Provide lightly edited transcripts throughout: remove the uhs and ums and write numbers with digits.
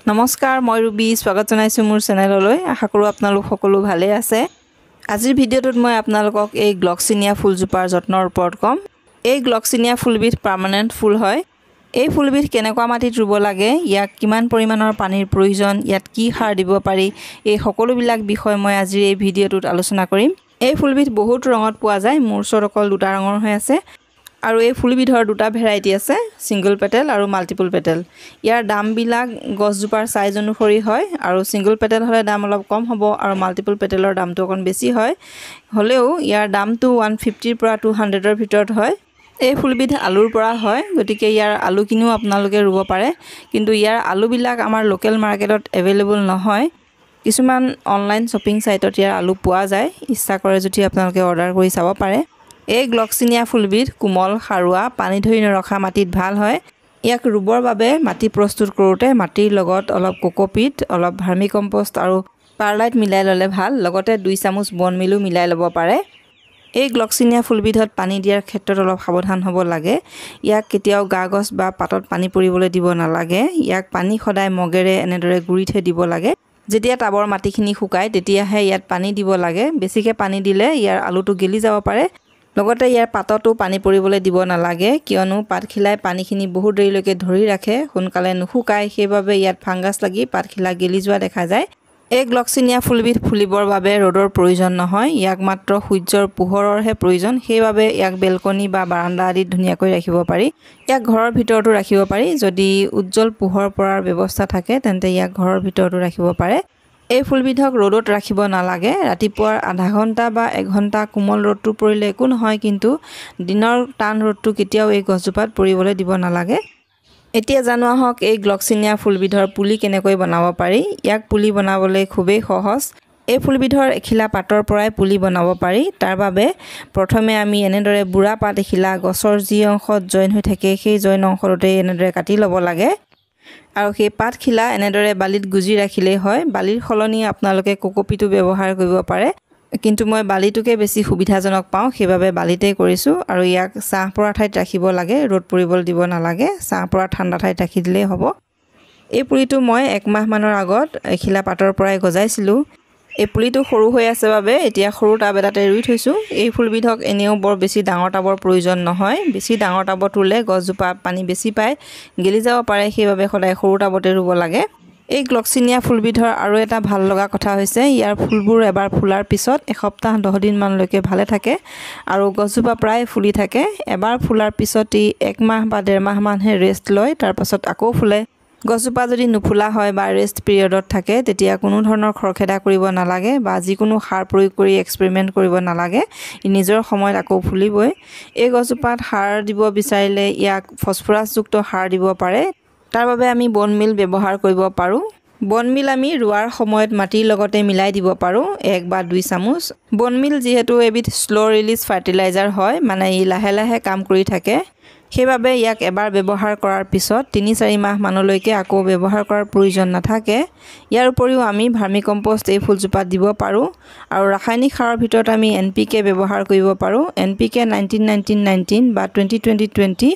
নমস্কাৰ মই ৰুবি স্বাগত জনাইছো মোৰ চেনেললৈ আশা কৰো আপোনালোক সকলো ভালে আছে আজিৰ ভিডিঅ'টোত মই আপোনালোকক এই গ্লক্সিনিয়া ফুলজোপাৰ যত্নৰ ওপৰত কম এই গ্লক্সিনিয়া ফুলবিধ পাৰ্মানেন্ট ফুল হয় এই ফুলবিধ কেনেকুৱা মাটিত ৰুব লাগে ইয়াক কিমান পৰিমাণৰ পানীৰ প্ৰয়োজন ইয়াত কি সাৰ দিব পাৰি এই সকলোবিলাক বিষয় মই আজিৰ এই ভিডিঅ'টোত আলোচনা কৰিম এই ফুলবিধ বহুত ৰঙত পোৱা যায় মোৰ ওচৰত অকল দুটা ৰঙৰ হৈ আছে আৰু এই ফুলবিধৰ দুটা ভেৰাইটি আছে সিঙ্গল পেটেল আৰু মাল্টিপল পেটেল ইয়াৰ দাম বিলাক গছজোপাৰ সাইজ অনুসৰি হয় আৰু সিঙ্গল পেটেল হলে দাম অলপ কম হ'ব আৰু মাল্টিপল পেটেলৰ দামটো অকন বেছি হয় হলেও ইয়াৰ দামটো 150 ৰ পৰা 200 ৰ ভিতৰত হয় এই ফুলবিধ আলুৰ পৰা হয় গতিকে ইয়াৰ আলু কিনিও আপোনালোকে ৰুব পাৰে কিন্তু ইয়াৰ আলু বিলাক আমাৰ লোকেল মাৰ্কেটত এভেইলেবল নহয় কিছুমান অনলাইন শপিং সাইটত ইয়াৰ আলু পোৱা যায় ইচ্ছা কৰে যদি আপোনালোকে অৰ্ডাৰ কৰি চাব পাৰে এই গ্লক্সিনিয়া ফুলবিধ কোমল খাৰুৱা পানী ধৰি নৰখা মাটিত ভাল হয় ইয়াক ৰুবৰ বাবে মাটি প্ৰস্তুত কৰোতে মাটিৰ লগত অলপ কোকোপিট অলপ ভাৰ্মি কম্পোষ্ট আৰু পাৰলাইট মিলাই ললে ভাল লগতে 2 চামুচ বন মিলো মিলাই লব পাৰে এই গ্লক্সিনিয়া ফুলবিধত পানী দিয়াৰ ক্ষেত্ৰত অলপ সাৱধান হ'ব লাগে ইয়াক কেতিয়াও গাগছ বা পাতত পানী পৰিবলৈ দিব নালাগে ইয়াক পানী সদায় মগেৰে এনেদৰে গুৰিতে দিব লাগে যেতিয়া টাবৰ মাটিখিনি শুকায় তেতিয়াহে ইয়াত পানী দিব লাগে বেছিকে পানী দিলে ইয়াৰ আলুটো গেলি যাব পাৰে লগতে ইয়াৰ পাতটো পানী পৰিবলৈ দিব নালাগে কিয়নো পাতখিলাই পানীখিনি বহুত দেৰিলৈকে ধৰি ৰাখে সোনকালে নুশুকায় সেইবাবে ইয়াত ফাংগাছ লাগি পাতখিলা গেলি যোৱা দেখা যায় এই গ্লক্সিনিয়া ফুলবিধ ফুলিবৰ বাবে ৰ'দৰ প্ৰয়োজন নহয় ইয়াক মাত্ৰ সূৰ্যৰ পোহৰৰহে প্ৰয়োজন সেইবাবে ইয়াক বেলকনি বা বাৰান্দা আদিত ধুনীয়াকৈ ৰাখিব পাৰি ইয়াক ঘৰৰ ভিতৰতো ৰাখিব পাৰি যদি উজ্জ্বল পোহৰ পৰাৰ ব্যৱস্থা থাকে তেন্তে ইয়াক ঘৰৰ ভিতৰতো ৰাখিব পাৰে এই ফুলবিধক ৰ'দত ৰাখিব নালাগে ৰাতিপুৱাৰ আধা ঘণ্টা বা 1 ঘণ্টা কোমল ৰ'দটো পৰিলে একো নহয় কিন্তু দিনৰ টান ৰ'দটো কেতিয়াও এই গছজোপাত পৰিবলৈ দিব নালাগে এতিয়া জানো আহক এই গ্লক্সিনিয়া ফুলবিধৰ পুলি কেনেকৈ বনাব পাৰি ইয়াক পুলি বনাবলৈ খুবেই সহজ এই ফুলবিধৰ এখিলা পাতৰ পৰাই পুলি বনাব পাৰি তাৰ বাবে প্ৰথমে আমি এনেদৰে বুঢ়া পাত এখিলা গছৰ যি অংশত জইন হৈ থাকে সেই জইন অংশতে এনেদৰে কাটি ল'ব লাগে আৰু সেই পাতখিলা এনেদৰে বালিত গুজি ৰাখিলে হয় বালিৰ খলনি আপোনালোকে কোকোপিটো ব্যৱহাৰ কৰিব পাৰে কিন্তু মই বালিটোকে বেছি সুবিধাজনক পাওঁ সেইবাবে বালিতে কৰিছো আৰু ইয়াক ছাহ পৰা ঠাইত ৰাখিব লাগে ৰ'দ পৰিবলৈ দিব নালাগে ছাহ পৰা ঠাণ্ডা ঠাইত ৰাখি দিলেই হ'ব এই পুলিটো মই 1 মাহ মানৰ আগত এখিলা পাতৰ পৰাই গজাইছিলো এই পুলিটো সৰু হৈ আছে বাবে এতিয়া সৰু টাব এটাতে ৰুই থৈছো এই ফুলবিধক এনেও বৰ বেছি ডাঙৰ টাবৰ প্ৰয়োজন নহয় বেছি ডাঙৰ টাবত ৰুলে গছজোপা পানী বেছি পায় গেলি যাব পাৰে সেইবাবে সদায় সৰু টাবতে ৰুব লাগে এই গ্লক্সিনিয়া ফুলবিধৰ আৰু এটা ভাল লগা কথা হৈছে ইয়াৰ ফুলবোৰ এবাৰ ফুলাৰ পিছত এসপ্তাহ 10 দিন মানলৈকে ভালে থাকে আৰু গছজোপা প্ৰায় ফুলি থাকে এবাৰ ফুলাৰ পিছত 1 মাহ বা 1.5 মাহ মানহে ৰেষ্ট লয় তাৰ পাছত আকৌ ফুলে গছজোপা যদি নুফুলা হয় বা ৰেষ্ট পিৰিয়ডত থাকে তেতিয়া কোনো ধৰণৰ খৰখেদা কৰিব নালাগে বা যিকোনো সাৰ প্ৰয়োগ কৰি এক্সপেৰিমেন্ট কৰিব নালাগে ই নিজৰ সময়ত আকৌ ফুলিবই এই গছজোপাত সাৰ দিব বিচাৰিলে ইয়াক ফসফৰাছযুক্ত সাৰ দিব পাৰে তাৰ বাবে আমি বন মিল ব্যৱহাৰ কৰিব পাৰো বন মিল আমি ৰুৱাৰ সময়ত মাটিৰ লগতে মিলাই দিব পাৰো 1 বা 2 চামুচ বন মিল যেহেতু এবিধ স্লো ৰিলিজ ফাৰ্টিলাইজাৰ হয় মানে ই লাহে লাহে কাম কৰি থাকে সেইবাবে ইয়াক এবাৰ ব্যৱহাৰ কৰাৰ পিছত 3-4 মাহ মানলৈকে আকৌ ব্যৱহাৰ কৰাৰ প্ৰয়োজন নাথাকে ইয়াৰ উপৰিও আমি ভাৰ্মি কম্পোষ্ট এই ফুলজোপাত দিব পাৰো আৰু ৰাসায়নিক সাৰৰ ভিতৰত আমি এনপিকে ব্যৱহাৰ কৰিব পাৰো এনপিকে 19-19-19 বা 20-20-20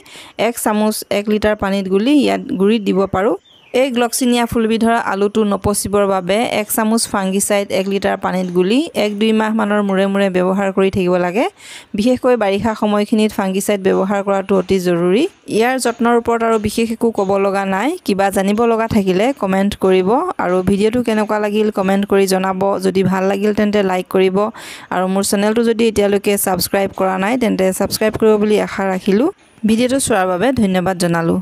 1 চামুচ 1 লিটাৰ পানীত গুলি ইয়াত গুৰিত দিব পাৰো এই গ্লক্সিনিয়া ফুলবিধৰ আলুটো নপচিবৰ বাবে 1 চামুচ ফাংগিসাইড 1 লিটাৰ পানীত গুলি 1-2 মাহ মানৰ মুৰে মুৰে ব্যৱহাৰ কৰি থাকিব লাগে বিশেষকৈ বাৰিষা সময়খিনিত ফাংগিসাইড ব্যৱহাৰ কৰাটো অতি জৰুৰী ইয়াৰ যত্নৰ ওপৰত আৰু বিশেষ একো ক'ব লগা নাই কিবা জানিব লগা থাকিলে কমেন্ট কৰিব আৰু ভিডিঅ'টো কেনেকুৱা লাগিল কমেন্ট কৰি জনাব যদি ভাল লাগিল তেন্তে লাইক কৰিব আৰু মোৰ চেনেলটো যদি এতিয়ালৈকে সাবস্ক্ৰাইব কৰা নাই তেন্তে সাবস্ক্ৰাইব কৰিব বুলি আশা ৰাখিলো ভিডিঅ'টো চোৱাৰ বাবে ধন্যবাদ জনালো